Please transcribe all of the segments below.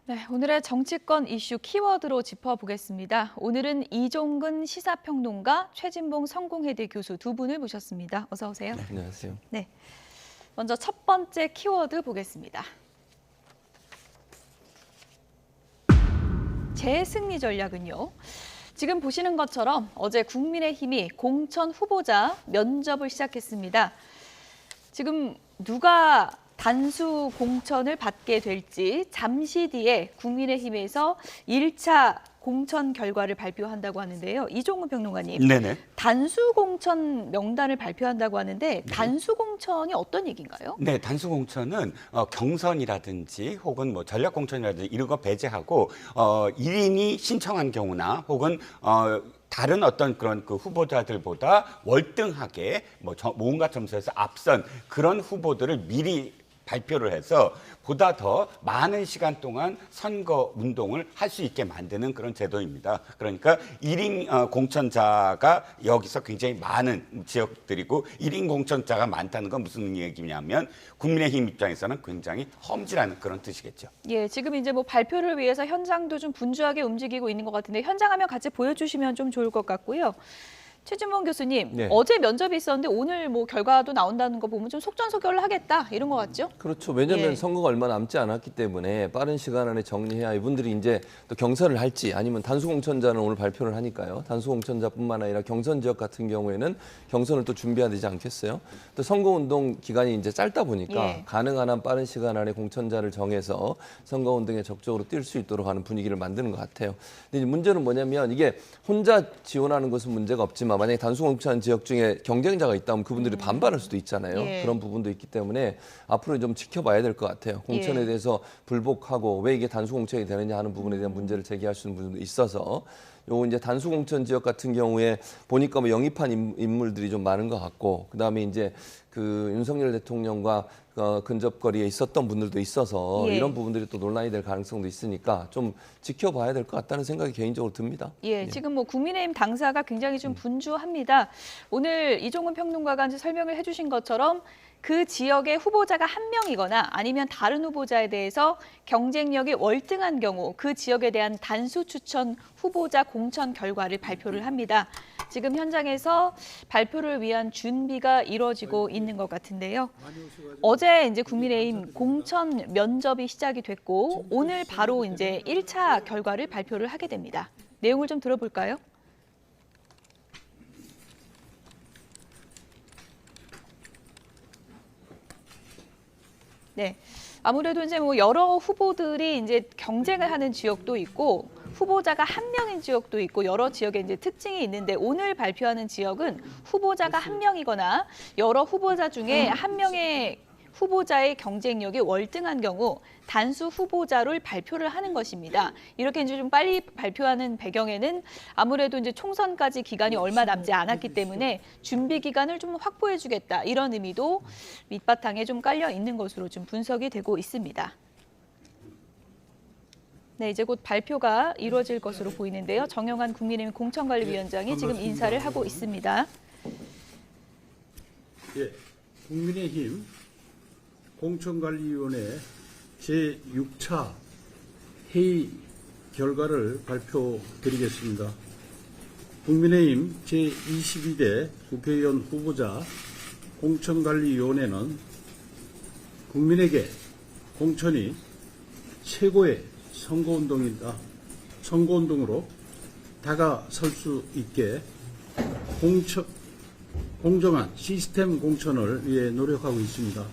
네, 오늘의 정치권 이슈 키워드로 짚어보겠습니다. 오늘은 이종근 시사평론가, 최진봉 성공회대 교수 두 분을 모셨습니다. 어서 오세요. 네, 안녕하세요. 네, 먼저 첫 번째 키워드 보겠습니다. 재승리 전략은요. 지금 보시는 것처럼 어제 국민의힘이 공천 후보자 면접을 시작했습니다. 지금 누가 단수 공천을 받게 될지 잠시 뒤에 국민의힘에서 1차 공천 결과를 발표한다고 하는데요. 이종근 평론가님, 네네. 단수 공천 명단을 발표한다고 하는데 단수 공천이 어떤 얘기인가요? 네, 단수 공천은 경선이라든지 혹은 뭐 전략 공천이라든지 이런 거 배제하고 1인이 신청한 경우나 혹은 다른 어떤 그런 그 후보자들보다 월등하게 뭐 모험가 점수에서 앞선 그런 후보들을 미리 발표를 해서 보다 더 많은 시간 동안 선거 운동을 할 수 있게 만드는 그런 제도입니다. 그러니까 1인 공천자가 여기서 굉장히 많은 지역들이고 1인 공천자가 많다는 건 무슨 얘기냐면 국민의힘 입장에서는 굉장히 험지라는 그런 뜻이겠죠. 예, 지금 이제 뭐 발표를 위해서 현장도 좀 분주하게 움직이고 있는 것 같은데 현장 화면 같이 보여주시면 좀 좋을 것 같고요. 최진봉 교수님, 네. 어제 면접이 있었는데 오늘 뭐 결과도 나온다는 거 보면 좀 속전속결로 하겠다 이런 것 같죠? 그렇죠. 왜냐하면 예. 선거가 얼마 남지 않았기 때문에 빠른 시간 안에 정리해야 이분들이 이제 또 경선을 할지 아니면 단수공천자는 오늘 발표를 하니까요. 단수공천자뿐만 아니라 경선 지역 같은 경우에는 경선을 또 준비해야 되지 않겠어요? 또 선거운동 기간이 이제 짧다 보니까 예. 가능한 한 빠른 시간 안에 공천자를 정해서 선거운동에 적극적으로 뛸 수 있도록 하는 분위기를 만드는 것 같아요. 근데 이제 문제는 뭐냐면 이게 혼자 지원하는 것은 문제가 없지만 만약에 단수공천 지역 중에 경쟁자가 있다면 그분들이 반발할 수도 있잖아요. 예. 그런 부분도 있기 때문에 앞으로 좀 지켜봐야 될 것 같아요. 공천에 예. 대해서 불복하고 왜 이게 단수공천이 되느냐 하는 부분에 대한 문제를 제기할 수 있는 부분도 있어서 요 이제 단수공천 지역 같은 경우에 보니까 뭐 영입한 인물들이 좀 많은 것 같고 그다음에 이제 그 윤석열 대통령과 근접거리에 있었던 분들도 있어서 예. 이런 부분들이 또 논란이 될 가능성도 있으니까 좀 지켜봐야 될 것 같다는 생각이 개인적으로 듭니다. 예, 지금 뭐 국민의힘 당사가 굉장히 좀 분주합니다. 오늘 이종근 평론가가 이제 설명을 해주신 것처럼 그 지역의 후보자가 한 명이거나 아니면 다른 후보자에 대해서 경쟁력이 월등한 경우 그 지역에 대한 단수 추천 후보자 공천 결과를 발표를 합니다. 지금 현장에서 발표를 위한 준비가 이루어지고 있는 것 같은데요. 어제 이제 국민의힘 공천 면접이 시작이 됐고 오늘 바로 이제 1차 결과를 발표를 하게 됩니다. 내용을 좀 들어볼까요? 네. 아무래도 이제 뭐 여러 후보들이 이제 경쟁을 하는 지역도 있고 후보자가 한 명인 지역도 있고 여러 지역에 이제 특징이 있는데 오늘 발표하는 지역은 후보자가 한 명이거나 여러 후보자 중에 한 명의 후보자의 경쟁력이 월등한 경우 단수 후보자를 발표를 하는 것입니다. 이렇게 이제 좀 빨리 발표하는 배경에는 아무래도 이제 총선까지 기간이 얼마 남지 않았기 때문에 준비 기간을 좀 확보해주겠다 이런 의미도 밑바탕에 좀 깔려 있는 것으로 좀 분석이 되고 있습니다. 네, 이제 곧 발표가 이루어질 것으로 보이는데요. 정영환 국민의힘 공천관리위원장이 지금 인사를 하고 있습니다. 예, 국민의힘 공천관리위원회 제6차 회의 결과를 발표드리겠습니다. 국민의힘 제22대 국회의원 후보자 공천관리위원회는 국민에게 공천이 최고의 선거운동으로 다가설 수 있게 공정한 시스템 공천을 위해 노력하고 있습니다.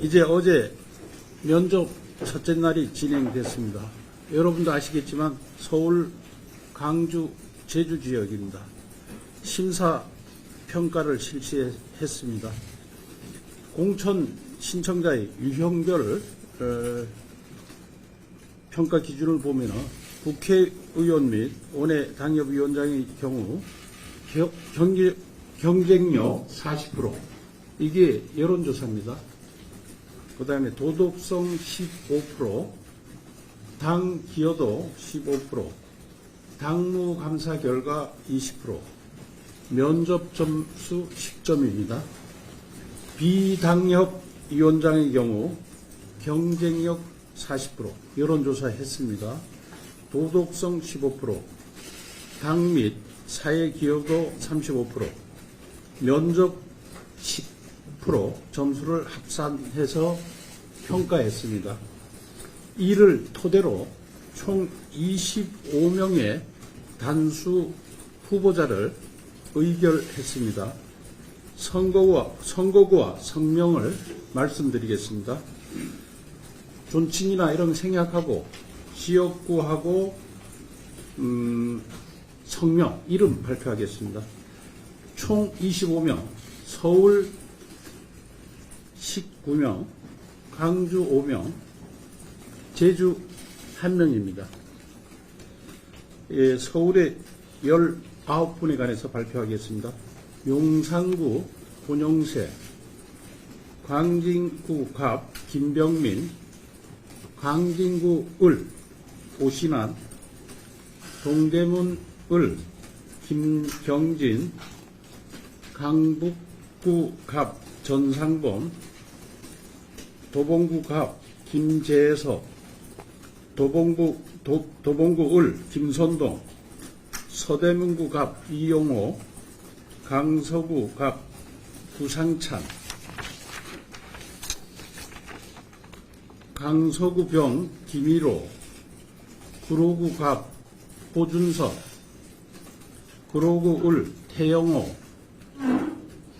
이제 어제 면접 첫째 날이 진행됐습니다. 여러분도 아시겠지만 서울, 강주, 제주 지역입니다. 심사 평가를 실시했습니다. 공천 신청자의 유형별 평가 기준을 보면 국회의원 및 원외 당협위원장의 경우 경쟁력 40%, 이게 여론조사입니다. 그 다음에 도덕성 15%, 당 기여도 15%, 당무 감사 결과 20%, 면접 점수 10점입니다. 비당협 위원장의 경우 경쟁력 40%, 여론조사 했습니다. 도덕성 15%, 당 및 사회 기여도 35%, 면접 10% 점수를 합산해서 평가했습니다. 이를 토대로 총 25명의 단수 후보자를 의결했습니다. 선거구와 성명을 말씀드리겠습니다. 존칭이나 이런 거 생략하고 지역구하고 성명, 이름 발표하겠습니다. 총 25명, 서울 19명, 광주 5명, 제주 1명입니다. 예, 서울에 19분에 관해서 발표하겠습니다. 용산구 권용세, 광진구 갑 김병민, 광진구 을 오신환, 동대문 을 김경진, 강북구 갑 전상범, 도봉구 갑 김재석, 도봉구 을 김선동, 서대문구 갑 이용호, 강서구 갑 구상찬, 강서구 병 김일호, 구로구 갑 호준석, 구로구 을 태영호,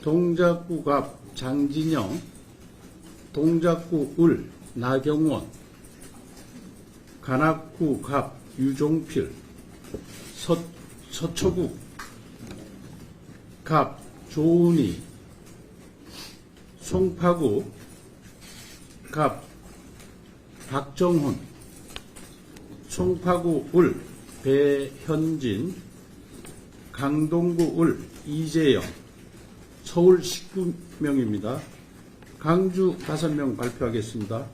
동작구 갑 장진영, 동작구 을 나경원, 관악구 갑 유종필, 서초구 갑 조은희, 송파구 갑 박정훈, 송파구 을 배현진, 강동구 을 이재영, 서울 19명입니다. 강주 5명 발표하겠습니다.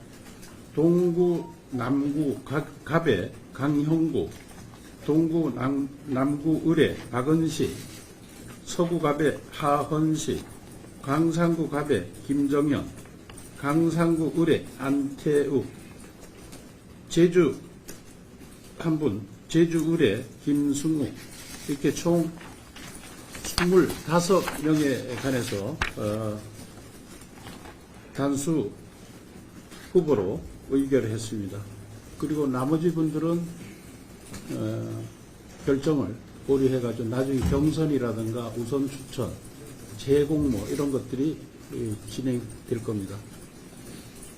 동구 남구 갑의 강형구, 동구 남구 을의 박은식, 서구 갑의 하헌식, 광산구 갑의 김정현, 강산구 을의 안태욱, 제주 한 분, 제주 을의 김승욱, 이렇게 총 25명에 관해서 단수 후보로 의결을 했습니다. 그리고 나머지 분들은 결정을 고려해가지고 나중에 경선이라든가 우선 추천, 재공모 이런 것들이 진행될 겁니다.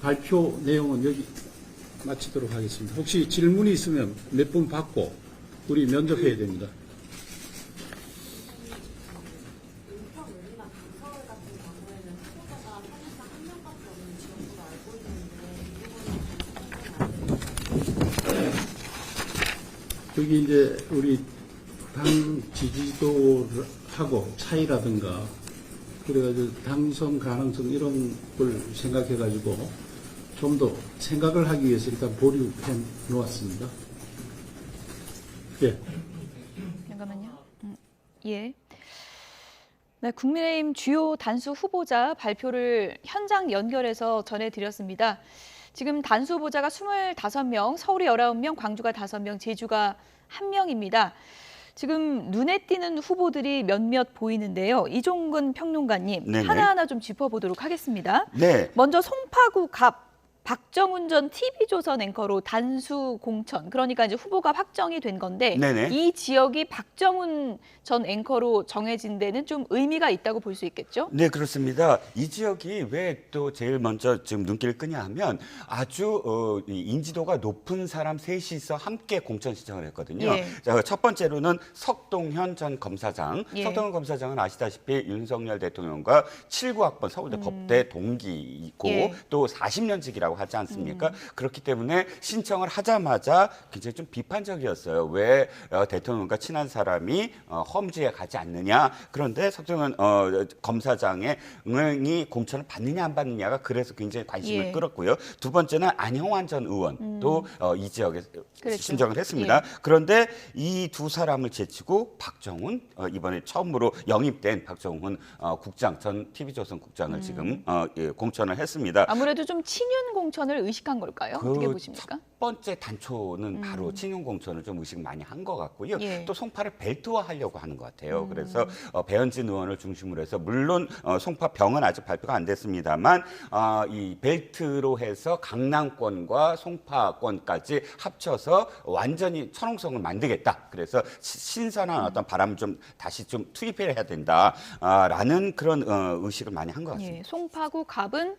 발표 내용은 여기 마치도록 하겠습니다. 혹시 질문이 있으면 몇 분 받고 우리 면접해야 됩니다. 여기 이제 우리 당 지지도하고 차이라든가 그래가지고 당선 가능성 이런 걸 생각해가지고 좀 더 생각을 하기 위해서 일단 보류해 놓았습니다. 예. 잠깐만요. 예. 네, 국민의힘 주요 단수 후보자 발표를 현장 연결해서 전해드렸습니다. 지금 단수 후보자가 25명, 서울이 19명, 광주가 5명, 제주가 1명입니다. 지금 눈에 띄는 후보들이 몇몇 보이는데요. 이종근 평론가님, 네네. 하나하나 좀 짚어보도록 하겠습니다. 네. 먼저 송파구 갑 박정훈 전 TV조선 앵커로 단수 공천, 그러니까 이제 후보가 확정이 된 건데 네네. 이 지역이 박정훈 전 앵커로 정해진 데는 좀 의미가 있다고 볼 수 있겠죠? 네, 그렇습니다. 이 지역이 왜 또 제일 먼저 지금 눈길을 끄냐 하면 아주 이 인지도가 높은 사람 셋이서 함께 공천 신청을 했거든요. 예. 자, 첫 번째로는 석동현 전 검사장. 예. 석동현 검사장은 아시다시피 윤석열 대통령과 79학번 서울대 법대 동기이고 예. 또 40년직이라고 하지 않습니까? 그렇기 때문에 신청을 하자마자 굉장히 좀 비판적이었어요. 왜 대통령과 친한 사람이 험지에 가지 않느냐. 그런데 석동현 검사장의 공천을 받느냐 안 받느냐가 그래서 굉장히 관심을 예. 끌었고요. 두 번째는 안형환 전 의원도 이 지역에 그렇죠. 신청을 했습니다. 예. 그런데 이 두 사람을 제치고 박정훈 이번에 처음으로 영입된 박정훈 국장 전 TV조선 국장을 지금 공천을 했습니다. 아무래도 좀 친윤 공천을 의식한 걸까요? 어떻게 보십니까? 첫 번째 단초는 바로 친윤 공천을 좀 의식 많이 한 것 같고요. 예. 또 송파를 벨트화하려고 하는 것 같아요. 그래서 배현진 의원을 중심으로 해서 물론 송파 병은 아직 발표가 안 됐습니다만 이 벨트로 해서 강남권과 송파권까지 합쳐서 완전히 천홍성을 만들겠다. 그래서 신선한 어떤 바람을 좀 다시 좀 투입해야 된다라는 그런 의식을 많이 한 것 같습니다. 예, 송파구 갑은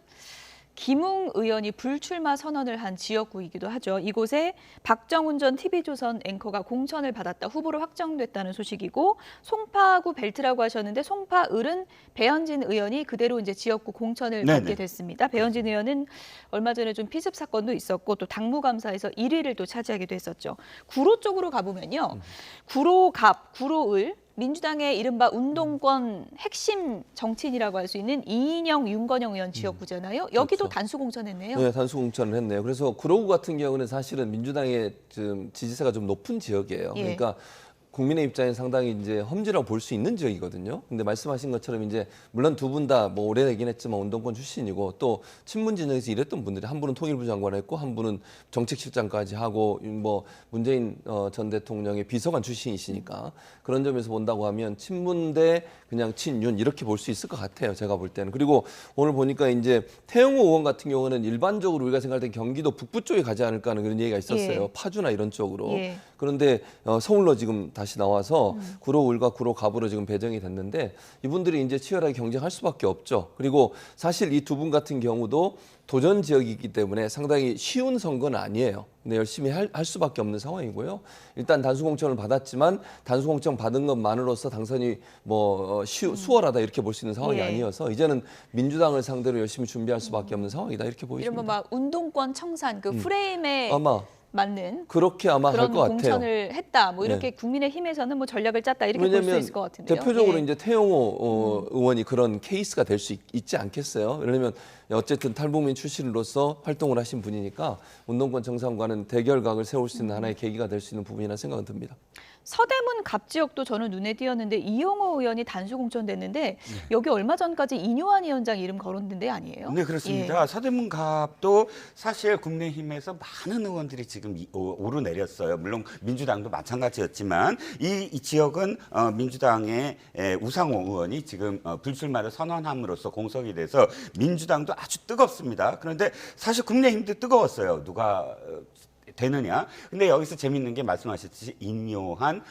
김웅 의원이 불출마 선언을 한 지역구이기도 하죠. 이곳에 박정훈 전 TV조선 앵커가 공천을 받았다, 후보로 확정됐다는 소식이고, 송파구 벨트라고 하셨는데 송파을은 배현진 의원이 그대로 이제 지역구 공천을 네네. 받게 됐습니다. 배현진 의원은 얼마 전에 좀 피습 사건도 있었고 또 당무감사에서 1위를 또 차지하기도 했었죠. 구로 쪽으로 가보면요, 구로갑, 구로을 민주당의 이른바 운동권 핵심 정치인이라고 할 수 있는 이인영, 윤건영 의원 지역구잖아요. 여기도 그렇죠. 단수 공천했네요. 네, 단수 공천을 했네요. 그래서 구로구 같은 경우는 사실은 민주당의 좀 지지세가 좀 높은 지역이에요. 예. 그러니까 국민의 입장에 상당히 이제 험지라고 볼 수 있는 지역이거든요. 근데 말씀하신 것처럼 이제 물론 두 분 다 뭐 오래되긴 했지만 운동권 출신이고 또 친문 진영에서 일했던 분들이 한 분은 통일부 장관을 했고 한 분은 정책실장까지 하고 뭐 문재인 전 대통령의 비서관 출신이시니까 그런 점에서 본다고 하면 친문 대 그냥 친윤 이렇게 볼 수 있을 것 같아요. 제가 볼 때는. 그리고 오늘 보니까 이제 태영호 의원 같은 경우는 일반적으로 우리가 생각할 때 경기도 북부 쪽에 가지 않을까 하는 그런 얘기가 있었어요. 예. 파주나 이런 쪽으로. 예. 그런데 서울로 지금 다시 나와서 구로을과 구로갑으로 지금 배정이 됐는데 이분들이 이제 치열하게 경쟁할 수밖에 없죠. 그리고 사실 이 두 분 같은 경우도 도전 지역이기 때문에 상당히 쉬운 선거는 아니에요. 근데 열심히 할 수밖에 없는 상황이고요. 일단 단수 공천을 받았지만 단수 공천 받은 것만으로서 당선이 뭐 수월하다 이렇게 볼 수 있는 상황이 예. 아니어서 이제는 민주당을 상대로 열심히 준비할 수밖에 없는 상황이다 이렇게 보입니다. 이른바 막 운동권 청산 그 프레임에 아마 맞는 그렇게 아마 할 그런 것 같아요. 공천을 했다. 뭐 이렇게 국민의힘에서는 뭐 전략을 짰다 이렇게 볼 수 왜냐하면 있을 것 같은데요. 대표적으로 예. 이제 태영호 의원이 그런 케이스가 될 수 있지 않겠어요? 왜냐하면 어쨌든 탈북민 출신으로서 활동을 하신 분이니까 운동권 정상과는 대결각을 세울 수 있는 하나의 계기가 될 수 있는 부분이라는 생각은 듭니다. 서대문 갑 지역도 저는 눈에 띄었는데 이용호 의원이 단수 공천됐는데 여기 얼마 전까지 이뇨한 위원장 이름 거론된 데 아니에요? 네, 그렇습니다. 서대문갑도 사실 국민의힘에서 많은 의원들이 지금 오르내렸어요. 물론 민주당도 마찬가지였지만 이 지역은 민주당의 우상호 의원이 지금 불출마를 선언함으로써 공석이 돼서 민주당도 아주 뜨겁습니다. 그런데 사실 국민의힘도 뜨거웠어요. 누가 되느냐. 근데 여기서 재밌는 게 말씀하셨듯이 인요한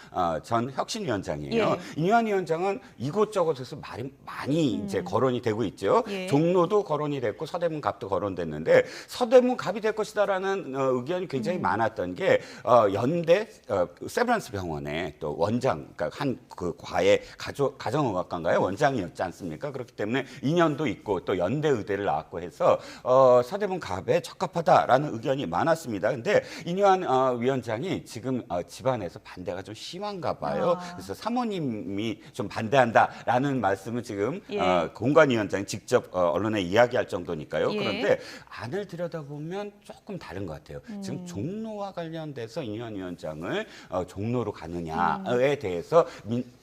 전 혁신위원장이에요. 예. 인요한 위원장은 이곳저곳에서 많이 이제 거론이 되고 있죠. 예. 종로도 거론이 됐고 서대문갑도 거론됐는데 서대문갑이 될 것이다라는 의견이 굉장히 많았던 게 연대 세브란스 병원의 또 원장, 그러니까 한 그 과의 가정의학과인가요? 원장이었지 않습니까? 그렇기 때문에 인연도 있고 또 연대 의대를 나왔고 해서 서대문갑에 적합하다라는 의견이 많았습니다. 근데 인요한 위원장이 지금 집안에서 반대가 좀 심한가 봐요. 그래서 사모님이 좀 반대한다라는 말씀을 지금 예. 공관위원장이 직접 언론에 이야기할 정도니까요. 예. 그런데 안을 들여다보면 조금 다른 것 같아요. 지금 종로와 관련돼서 인요한 위원장을 종로로 가느냐에 대해서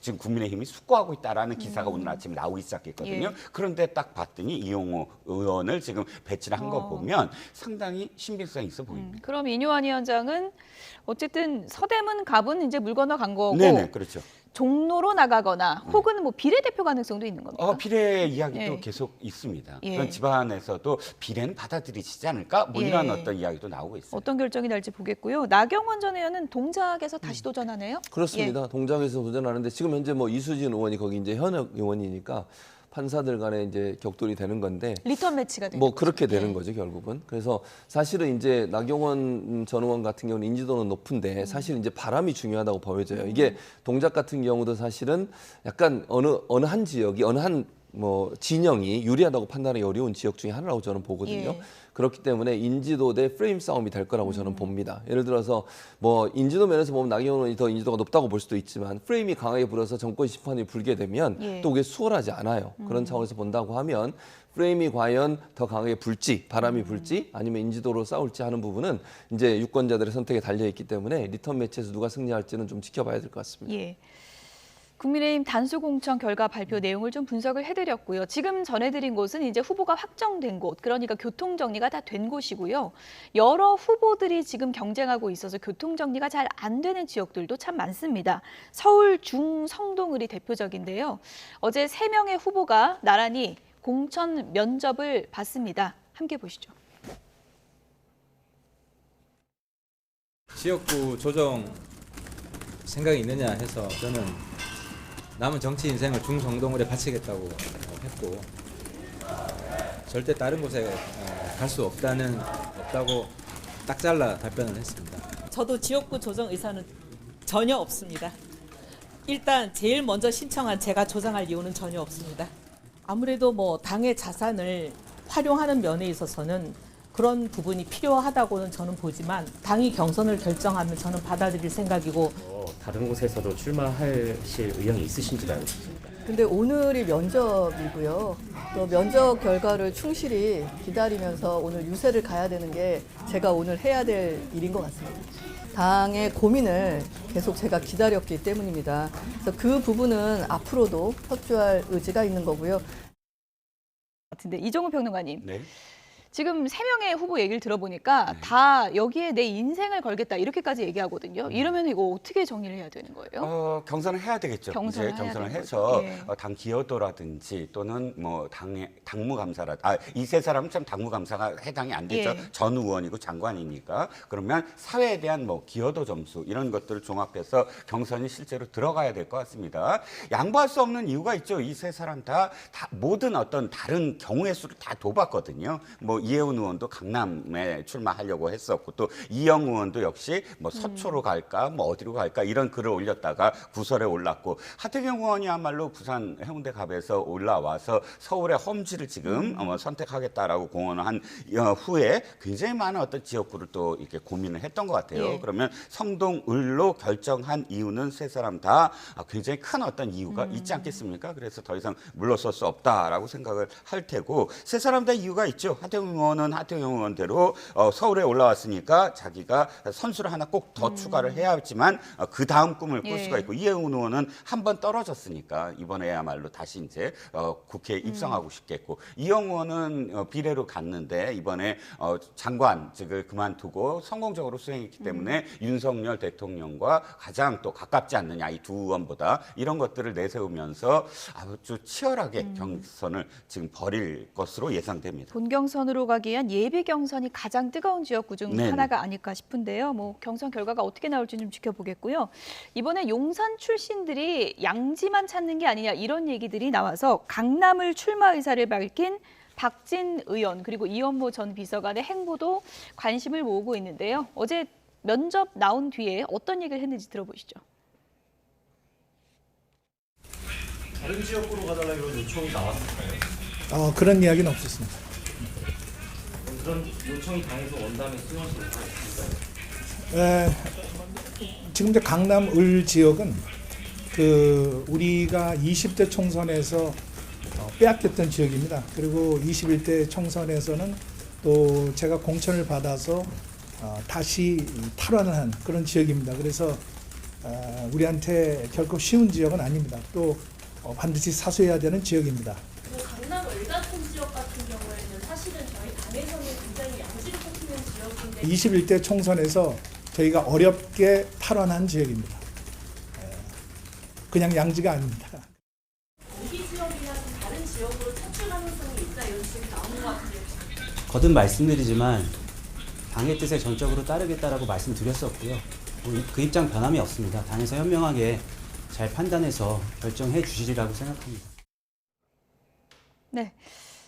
지금 국민의힘이 숙고하고 있다라는 기사가 오늘 아침에 나오기 시작했거든요. 예. 그런데 딱 봤더니 이용호 의원을 지금 배치를 한 거 보면 상당히 신빙성이 있어 보입니다. 그럼 이뇨한 위원장은 어쨌든 서대문 갑은 이제 물 건너간 거고 네네, 그렇죠. 종로로 나가거나 혹은 뭐 비례대표 가능성도 있는 겁니까? 비례 이야기도 예. 계속 있습니다. 예. 그런 집안에서도 비례는 받아들이시지 않을까? 뭐 예. 이런 어떤 이야기도 나오고 있어요. 어떤 결정이 날지 보겠고요. 나경원 전 의원은 동작에서 다시 도전하네요. 그렇습니다. 동작에서 도전하는데 지금 현재 뭐 이수진 의원이 거기 이제 현역 의원이니까 판사들 간에 이제 격돌이 되는 건데 리턴 매치가 되는 뭐 거죠. 그렇게 되는 예. 거죠 결국은. 그래서 사실은 이제 나경원 전 의원 같은 경우는 인지도는 높은데 사실 이제 바람이 중요하다고 보여져요. 이게 동작 같은 경우도 사실은 약간 어느 한 지역이 어느 한 뭐 진영이 유리하다고 판단하기 어려운 지역 중에 하나라고 저는 보거든요. 예. 그렇기 때문에 인지도 대 프레임 싸움이 될 거라고 저는 봅니다. 예를 들어서 뭐 인지도 면에서 보면 나경원 의원이 더 인지도가 높다고 볼 수도 있지만 프레임이 강하게 불어서 정권 심판이 불게 되면 예. 또 그게 수월하지 않아요. 그런 차원에서 본다고 하면 프레임이 과연 더 강하게 불지, 바람이 불지, 아니면 인지도로 싸울지 하는 부분은 이제 유권자들의 선택에 달려 있기 때문에 리턴 매치에서 누가 승리할지는 좀 지켜봐야 될 것 같습니다. 예. 국민의힘 단수공천 결과 발표 내용을 좀 분석을 해드렸고요. 지금 전해드린 곳은 이제 후보가 확정된 곳, 그러니까 교통정리가 다 된 곳이고요. 여러 후보들이 지금 경쟁하고 있어서 교통정리가 잘 안 되는 지역들도 참 많습니다. 서울 중성동을이 대표적인데요. 어제 3명의 후보가 나란히 공천 면접을 받습니다. 함께 보시죠. 지역구 조정 생각이 있느냐 해서 저는 남은 정치 인생을 중성동을에 바치겠다고 했고 절대 다른 곳에 갈 수 없다고 딱 잘라 답변을 했습니다. 저도 지역구 조정 의사는 전혀 없습니다. 일단 제일 먼저 신청한 제가 조정할 이유는 전혀 없습니다. 아무래도 뭐 당의 자산을 활용하는 면에 있어서는 그런 부분이 필요하다고는 저는 보지만 당이 경선을 결정하면 저는 받아들일 생각이고 다른 곳에서도 출마하실 의향이 있으신지도 알고 싶습니다. 근데 오늘이 면접이고요. 또 면접 결과를 충실히 기다리면서 오늘 유세를 가야 되는 게 제가 오늘 해야 될 일인 것 같습니다. 당의 고민을 계속 제가 기다렸기 때문입니다. 그래서 그 부분은 앞으로도 협조할 의지가 있는 거고요. 같은데 이종우 평론가님. 네. 지금 3명의 후보 얘기를 들어보니까 다 여기에 내 인생을 걸겠다 이렇게까지 얘기하거든요. 이러면 이거 어떻게 정리를 해야 되는 거예요? 경선을 해야 되겠죠. 경선을 이제 해야 경선을 되는 해서 거죠. 예. 당 기여도라든지 또는 뭐 당의 당무감사라 이 세 사람은 참 당무감사가 해당이 안 되죠. 예. 전 의원이고 장관이니까. 그러면 사회에 대한 뭐 기여도 점수 이런 것들을 종합해서 경선이 실제로 들어가야 될 것 같습니다. 양보할 수 없는 이유가 있죠. 이 세 사람 다 모든 어떤 다른 경우의 수를 다 둬봤거든요. 뭐 이혜훈 의원도 강남에 출마하려고 했었고 또 이영 의원도 역시 뭐 서초로 갈까 뭐 어디로 갈까 이런 글을 올렸다가 구설에 올랐고 하태경 의원이야말로 부산 해운대 갑에서 올라와서 서울의 험지를 지금 선택하겠다라고 공언을 한 후에 굉장히 많은 어떤 지역구를 또 이렇게 고민을 했던 것 같아요. 예. 그러면 성동을로 결정한 이유는 세 사람 다 굉장히 큰 어떤 이유가 있지 않겠습니까? 그래서 더 이상 물러설 수 없다라고 생각을 할 테고 세 사람 다 이유가 있죠. 하태경 의원은 하태경 의원대로 서울에 올라왔으니까 자기가 선수를 하나 꼭 더 추가를 해야 했지만 그 다음 꿈을 꿀 예. 수가 있고 이혜훈 의원은 한 번 떨어졌으니까 이번에야말로 다시 이제 국회에 입성하고 싶겠고 이영 의원은 비례로 갔는데 이번에 장관직을 그만두고 성공적으로 수행했기 때문에 윤석열 대통령과 가장 또 가깝지 않느냐 이 두 의원보다 이런 것들을 내세우면서 아주 치열하게 경선을 지금 벌일 것으로 예상됩니다. 본경선으로 가기 위한 예비 경선이 가장 뜨거운 지역구 중 네네. 하나가 아닐까 싶은데요. 뭐 경선 결과가 어떻게 나올지 좀 지켜보겠고요. 이번에 용산 출신들이 양지만 찾는 게 아니냐 이런 얘기들이 나와서 강남을 출마 의사를 밝힌 박진 의원 그리고 이원모 전 비서관의 행보도 관심을 모으고 있는데요. 어제 면접 나온 뒤에 어떤 얘기를 했는지 들어보시죠. 다른 지역구로 가달라 이런 요청이 나왔을까요? 그런 이야기는 없었습니다. 그런 요청이 당에서 온다면 수용하실 의사가 있을까요? 지금 이제 강남 을 지역은 우리가 20대 총선에서 빼앗겼던 지역입니다. 그리고 21대 총선에서는 또 제가 공천을 받아서 다시 탈환을 한 그런 지역입니다. 그래서 우리한테 결코 쉬운 지역은 아닙니다. 또 반드시 사수해야 되는 지역입니다. 강남 을같은 지역 같은 경우에는 사실은 저희 당에서는 굉장히 양지를 꼽히는 지역인데 21대 총선에서 저희가 어렵게 탈환한 지역입니다. 그냥 양지가 아닙니다. 이 지역이나 좀 다른 지역으로 차출 가능성이 있다 이런 지적이 나오는 것 같은데 거듭 말씀드리지만 당의 뜻에 전적으로 따르겠다라고 말씀드렸었고요. 그 입장 변함이 없습니다. 당에서 현명하게 잘 판단해서 결정해 주시리라고 생각합니다. 네.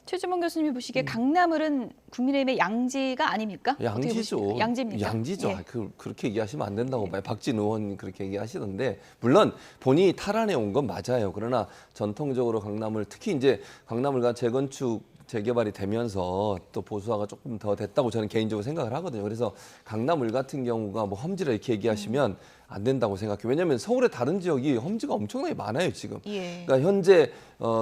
최주봉 교수님이 보시기에 강남을은 국민의힘의 양지가 아닙니까? 어떻게 양지죠. 보십니까? 양지입니까? 양지죠. 예. 그렇게 얘기하시면 안 된다고 봐요. 박진 의원 그렇게 얘기하시던데 물론 본인이 탈환해 온 건 맞아요. 그러나 전통적으로 강남을 특히 이제 강남을가 재건축 재개발이 되면서 또 보수화가 조금 더 됐다고 저는 개인적으로 생각을 하거든요. 그래서 강남을 같은 경우가 뭐 험지라 이렇게 얘기하시면 안 된다고 생각해요. 왜냐하면 서울의 다른 지역이 험지가 엄청나게 많아요 지금. 예. 그러니까 현재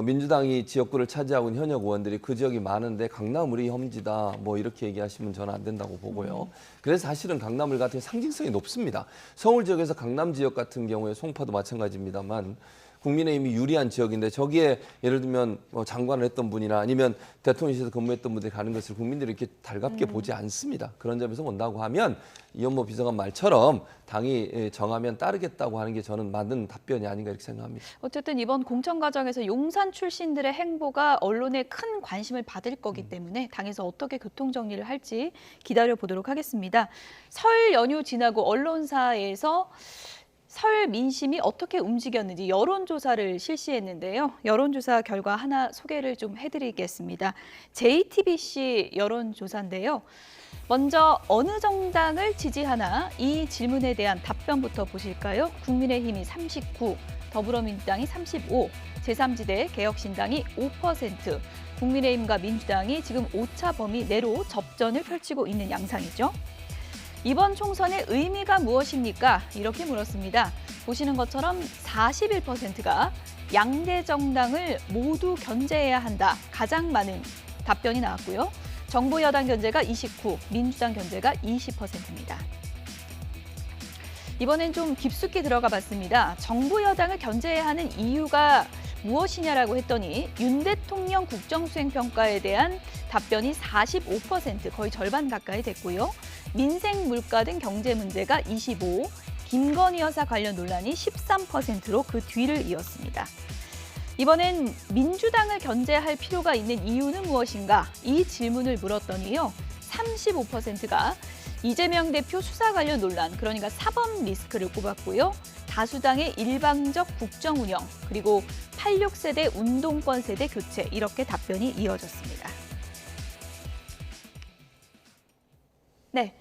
민주당이 지역구를 차지하고 있는 현역 의원들이 그 지역이 많은데 강남을이 험지다 뭐 이렇게 얘기하시면 저는 안 된다고 보고요. 그래서 사실은 강남을 같은 상징성이 높습니다. 서울 지역에서 강남 지역 같은 경우에 송파도 마찬가지입니다만 국민의힘이 유리한 지역인데 저기에 예를 들면 뭐 장관을 했던 분이나 아니면 대통령실에서 근무했던 분들이 가는 것을 국민들이 이렇게 달갑게 보지 않습니다. 그런 점에서 본다고 하면 이현모 비서관 말처럼 당이 정하면 따르겠다고 하는 게 저는 맞는 답변이 아닌가 이렇게 생각합니다. 어쨌든 이번 공천 과정에서 용산 출신들의 행보가 언론에 큰 관심을 받을 거기 때문에 당에서 어떻게 교통 정리를 할지 기다려 보도록 하겠습니다. 설 연휴 지나고 언론사에서 설 민심이 어떻게 움직였는지 여론조사를 실시했는데요. 여론조사 결과 하나 소개를 좀 해드리겠습니다. JTBC 여론조사인데요. 먼저 어느 정당을 지지하나 이 질문에 대한 답변부터 보실까요? 국민의힘이 39, 더불어민주당이 35, 제3지대 개혁신당이 5%, 국민의힘과 민주당이 지금 오차 범위 내로 접전을 펼치고 있는 양상이죠. 이번 총선의 의미가 무엇입니까? 이렇게 물었습니다. 보시는 것처럼 41%가 양대 정당을 모두 견제해야 한다. 가장 많은 답변이 나왔고요. 정부 여당 견제가 29, 민주당 견제가 20%입니다. 이번엔 좀 깊숙이 들어가 봤습니다. 정부 여당을 견제해야 하는 이유가 무엇이냐라고 했더니 윤 대통령 국정수행평가에 대한 답변이 45%, 거의 절반 가까이 됐고요. 민생, 물가 등 경제 문제가 25, 김건희 여사 관련 논란이 13%로 그 뒤를 이었습니다. 이번엔 민주당을 견제할 필요가 있는 이유는 무엇인가? 이 질문을 물었더니요. 35%가 이재명 대표 수사 관련 논란, 그러니까 사법 리스크를 꼽았고요. 다수당의 일방적 국정 운영, 그리고 86세대 운동권 세대 교체, 이렇게 답변이 이어졌습니다. 네.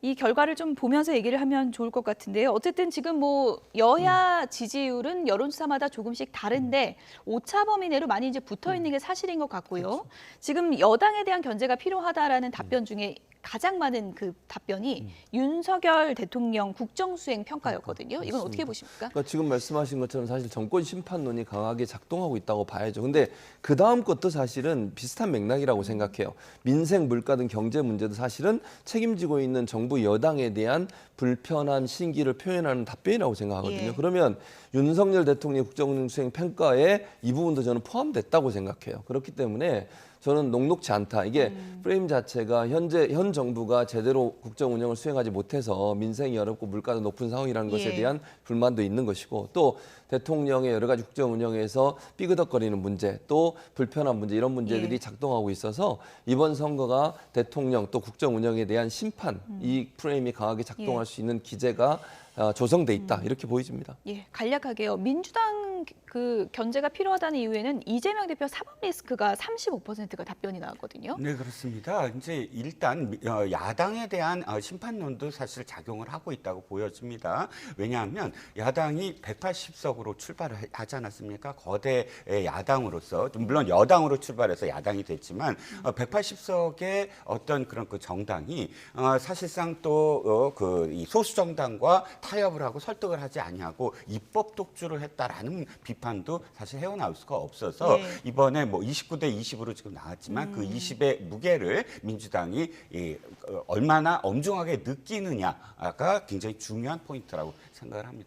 이 결과를 좀 보면서 얘기를 하면 좋을 것 같은데요. 어쨌든 지금 뭐 여야 지지율은 여론조사마다 조금씩 다른데 오차 범위 내로 많이 이제 붙어 있는 게 사실인 것 같고요. 지금 여당에 대한 견제가 필요하다라는 답변 중에 가장 많은 그 답변이 윤석열 대통령 국정수행 평가였거든요. 이건 어떻게 보십니까? 그러니까 지금 말씀하신 것처럼 사실 정권 심판론이 강하게 작동하고 있다고 봐야죠. 근데 그 다음 것도 사실은 비슷한 맥락이라고 생각해요. 민생, 물가 등 경제 문제도 사실은 책임지고 있는 정부 여당에 대한 불편한 신기를 표현하는 답변이라고 생각하거든요. 예. 그러면 윤석열 대통령 국정수행 평가에 이 부분도 저는 포함됐다고 생각해요. 그렇기 때문에 저는 녹록지 않다. 이게 프레임 자체가 현 정부가 제대로 국정 운영을 수행하지 못해서 민생이 어렵고 물가도 높은 상황이라는 것에 예. 대한 불만도 있는 것이고 또 대통령의 여러 가지 국정 운영에서 삐그덕거리는 문제 또 불편한 문제 이런 문제들이 예. 작동하고 있어서 이번 선거가 대통령 또 국정 운영에 대한 심판 이 프레임이 강하게 작동할 예. 수 있는 기제가 조성돼 있다 이렇게 보여집니다. 예, 간략하게요. 민주당 그 견제가 필요하다는 이유에는 이재명 대표 사법 리스크가 35%가 답변이 나왔거든요. 네, 그렇습니다. 이제 일단 야당에 대한 심판론도 사실 작용을 하고 있다고 보여집니다. 왜냐하면 야당이 180석으로 출발을 하지 않았습니까? 거대 야당으로서 물론 여당으로 출발해서 야당이 됐지만 180석의 어떤 그런 그 정당이 사실상 또 이 소수 정당과 타협을 하고 설득을 하지 아니하고 입법 독주를 했다라는 비판도 사실 헤어나올 수가 없어서 예. 이번에 뭐 29대 20으로 지금 나왔지만 그 20의 무게를 민주당이 얼마나 엄중하게 느끼느냐가 굉장히 중요한 포인트라고 생각을 합니다.